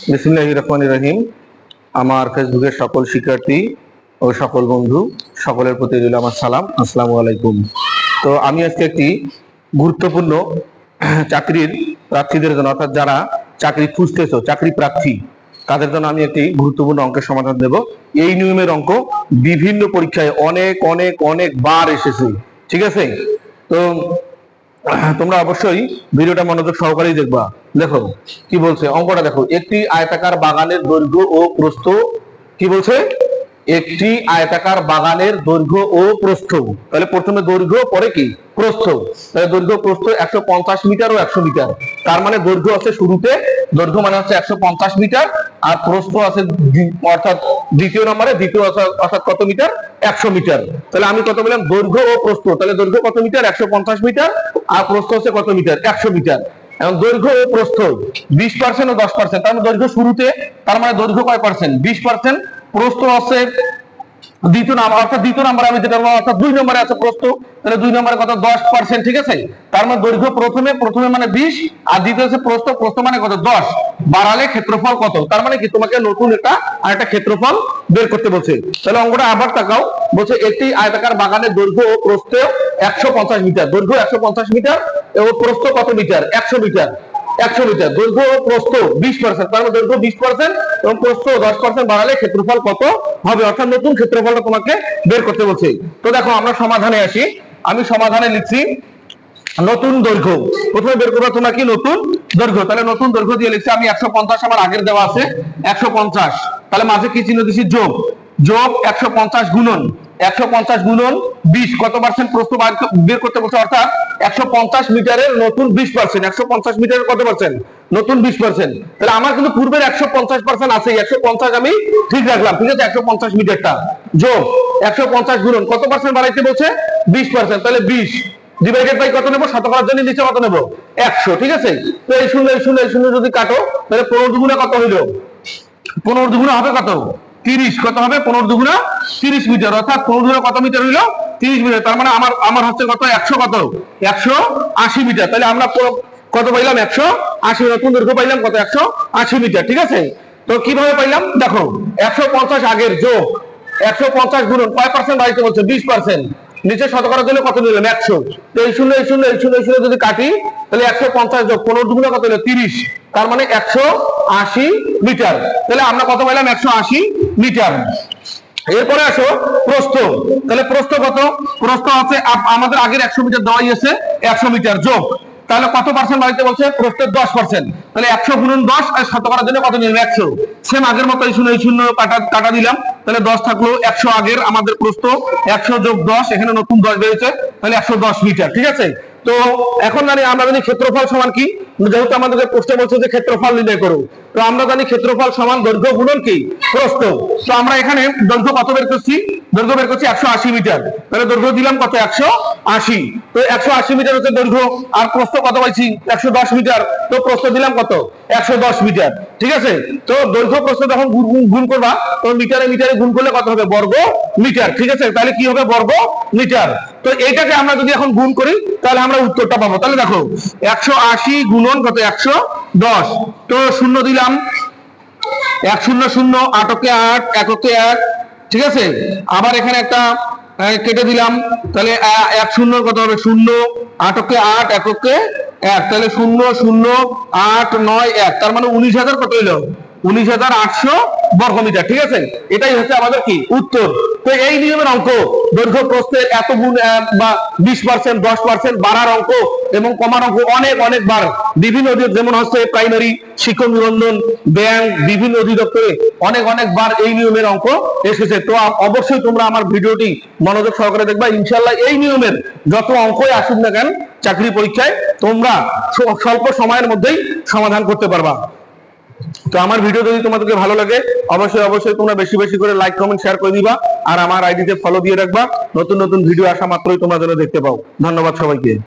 বিসমিল্লাহির রহমানির রহিম। আমার ফেসবুকের সকল শিক্ষার্থী ও সকল বন্ধু সকলের প্রতি রইল আমার সালাম, আসসালামু আলাইকুম। তো আমি আজকে একটি গুরুত্বপূর্ণ চাকরির প্রার্থীদের জন্য, অর্থাৎ যারা চাকরি খুঁজতেছো, চাকরি প্রার্থী, তাদের জন্য আমি একটি গুরুত্বপূর্ণ অঙ্কের সমাধান দেব। এই নিয়মের অঙ্ক বিভিন্ন পরীক্ষায় অনেক অনেক অনেক বার এসেছে, ঠিক আছে? তো তোমরা অবশ্যই ভিডিওটা মনোযোগ সহকারেই দেখবা। দেখো কি বলছে অঙ্কটা, দেখো একটি আয়তাকার বাগানের দৈর্ঘ্য ও প্রস্থ, কি বলছে, একটি আয়তাকার বাগানের দৈর্ঘ্য ও প্রস্থ। তাহলে প্রথমে দৈর্ঘ্য, পরে কি প্রস্থ। তাহলে দৈর্ঘ্য প্রস্থ 150 মিটার ও 100 মিটার। তার মানে দৈর্ঘ্য আছে শুরুতে, দৈর্ঘ্য মানে হচ্ছে 150 মিটার, আর প্রস্থ আছে অর্থাৎ দ্বিতীয় নম্বরে, দ্বিতীয় অর্থাৎ কত মিটার, 100 মিটার। তাহলে আমি কত বললাম, দৈর্ঘ্য ও প্রস্থ। তাহলে দৈর্ঘ্য কত মিটার, 150 মিটার, আর প্রস্থ হচ্ছে কত মিটার, 100 মিটার। এখন দৈর্ঘ্য ও প্রস্থ 20% ও 10%। তার মানে দৈর্ঘ্য শুরুতে, তার মানে দৈর্ঘ্য কয় পার্সেন্ট, 20%। প্রস্থ আছে দ্বিতীয় নাম্বার, অর্থাৎ দ্বিতীয় নাম্বারে আমি যেটা বলবো, অর্থাৎ 2 নম্বরে আছে প্রস্থ। তাহলে 2 নম্বরে কত, 10%, ঠিক আছে? তার মানে দৈর্ঘ্য প্রথমে মানে 20, আর দ্বিতীয় হচ্ছে প্রস্থ, প্রস্থ মানে কত, 10। বাড়ালে ক্ষেত্রফল কত, তার মানে কি তোমাকে নতুন এটা আর একটা ক্ষেত্রফল বের করতে বলছে। তাহলে অঙ্কটা আবার তাকাও, বলছে একটি আয়তাকার বাগানের দৈর্ঘ্য ও প্রস্থ 150 মিটার, দৈর্ঘ্য 150 মিটার এবং প্রস্থ কত মিটার, 100 মিটার। 100 মিটার, দৈর্ঘ্য ও প্রস্থ 20%, তার মানে দৈর্ঘ্য 20% এবং প্রস্থ 10% বাড়ালে ক্ষেত্রফল কত হবে, অর্থাৎ নতুন ক্ষেত্রফলটা তোমাকে বের করতে বলছে। তো দেখো আমরা সমাধানে আসি। আমি সমাধানে লিখছি নতুন দৈর্ঘ্য। প্রথমে বের করবো তোমরা কি, নতুন দৈর্ঘ্য। তাহলে নতুন দৈর্ঘ্য দিয়ে লিখছি আমি 150, আমার আগের দেওয়া আছে 150। তাহলে মাঝে কি চিহ্ন দিচ্ছি, যোগ। যোগ 150 গুণন 150 গুণন 20, কত পার্সেন্ট প্রস্থ বের করতে বলছে, অর্থাৎ 150 মিটারের নতুন 20%। 150 মিটারের কত পার্সেন্ট, নতুন 20%। তাহলে আমার কিন্তু পূর্বের 150% আছে, 150 আমি ঠিক রাখলাম, ঠিক আছে? 150 মিটারটা যোগ 150 গুণন কত পার্সেন্ট বাড়াইতে বলছে, 20%। তাহলে 20 ডিভাইডেড বাই কত নেব, শতকরার জন্য নিচে কত নেব, 100, ঠিক আছে? তো এই শূন্য এই শূন্য এই শূন্য যদি কাটো, তাহলে 15 দুগুণে কত হইলো, 15 দুগুণে হবে কত, 30। কত হবে, 15 দুগুণে 30 মিটার, অর্থাৎ 15 দুগুণে কত মিটার হইলো, 30 মিটার। তার মানে আমার হচ্ছে কত, 100 কত, 180 মিটার। তাহলে আমরা কত পাইলাম, 180। নতুন দৈর্ঘ্য পাইলাম কত, 180 মিটার, ঠিক আছে? তো কিভাবে পাইলাম, দেখো 150 আগের যোগ 150 গুণন কয় পার্সেন্ট বাড়াইতে বলছে, 20%। নিচে শতকরা দিলে কত নিলাম, 100। তো এই শূন্য এই শূন্য এই শূন্য এই শূন্য যদি কাটি, তাহলে 150 যোগ 15 দুগুণে কত হলো, 30। তার মানে 180 মিটার। তাহলে আমরা কত পাইলাম, 180 মিটার। এরপরে আসো প্রস্থ। তাহলে প্রস্থ কত, প্রস্থ আছে আমাদের আগের 100 মিটার দেওয়াই আছে, 100 মিটার যোগ, তাহলে কত পার্সেন্ট বাড়াইতে বলছে, প্রস্থের 10%। তাহলে 100 গুণন 10, আর শতকরার জন্য কত নিলাম, 100। সেম আগের মতো এই শূন্য এই শূন্য কাটা দিলাম, তাহলে 10 থাকলো। 100 আগের আমাদের প্রস্থ, 100 যোগ 10, এখানে নতুন 10 বেরিয়েছে, তাহলে 110 মিটার, ঠিক আছে? তো এখন জানি, আমরা জানি ক্ষেত্রফল সমান কি, যেহেতু আমাদেরকে প্রশ্নে বলছে যে ক্ষেত্রফল নির্ণয় করো, তো আমরা জানি ক্ষেত্রফল সমান দৈর্ঘ্য গুণন কি, প্রস্থ। তো আমরা এখানে দৈর্ঘ্য কত বের করছি, দৈর্ঘ্য বের করছি 180 মিটার। তাহলে দৈর্ঘ্য দিলাম কত, 180। তো 180 মিটার হচ্ছে দৈর্ঘ্য, আর প্রস্থ কত পাইছি, 110 মিটার। তো প্রস্থ দিলাম কত, 110 মিটার, ঠিক আছে? তো দৈর্ঘ্য প্রস্থ যখন গুণ করবা, তো মিটারে মিটারে গুণ করলে কত হবে, বর্গ মিটার, ঠিক আছে? তাহলে কি হবে, বর্গ মিটার। তো এইটাকে আমরা যদি এখন গুণ করি, তাহলে আমরা উত্তরটা পাবো। তাহলে দেখো 180 গুণন কত, 110। তো শূন্য দিলাম, 1 0 0, 8 কে 8, 1 কে 1, ঠিক আছে? আবার এখানে একটা কেটে দিলাম, তাহলে 1 0 কত হবে, 0, 8 কে 8, 1 কে 1, তাহলে 0 0 8 9 1, তার মানে 19,000 কত হইলো, 19,800 বর্গমিটার, ঠিক আছে? এটাই হচ্ছে আমাদের কি উত্তর। তো এই নিয়মের অঙ্ক, দৈর্ঘ্য প্রস্থের এত গুণ বা 20% 10% বাড়ার অঙ্ক এবং কমার অঙ্ক অনেক অনেকবার বিভিন্ন যেমন হচ্ছে প্রাইমারি শিক্ষক নিবন্ধন, ব্যাংক, বিভিন্ন অধিদপ্তরে অনেক অনেকবার এই নিয়মের অঙ্ক এসেছে। তো অবশ্যই তোমরা আমার ভিডিওটি মনোযোগ সহকারে দেখবা। ইনশাআল্লাহ এই নিয়মের যত অঙ্কই আসুক না কেন চাকরি পরীক্ষায়, তোমরা স্বল্প সময়ের মধ্যেই সমাধান করতে পারবা। তো আমার ভিডিও যদি তোমাদেরকে ভালো লাগে, অবশ্যই অবশ্যই তোমরা বেশি বেশি করে লাইক কমেন্ট শেয়ার করে দিবা, আর আমার আইডিতে ফলো দিয়ে রাখবা। নতুন নতুন ভিডিও আসা মাত্রই তোমরা যেন দেখতে পাও। ধন্যবাদ সবাইকে।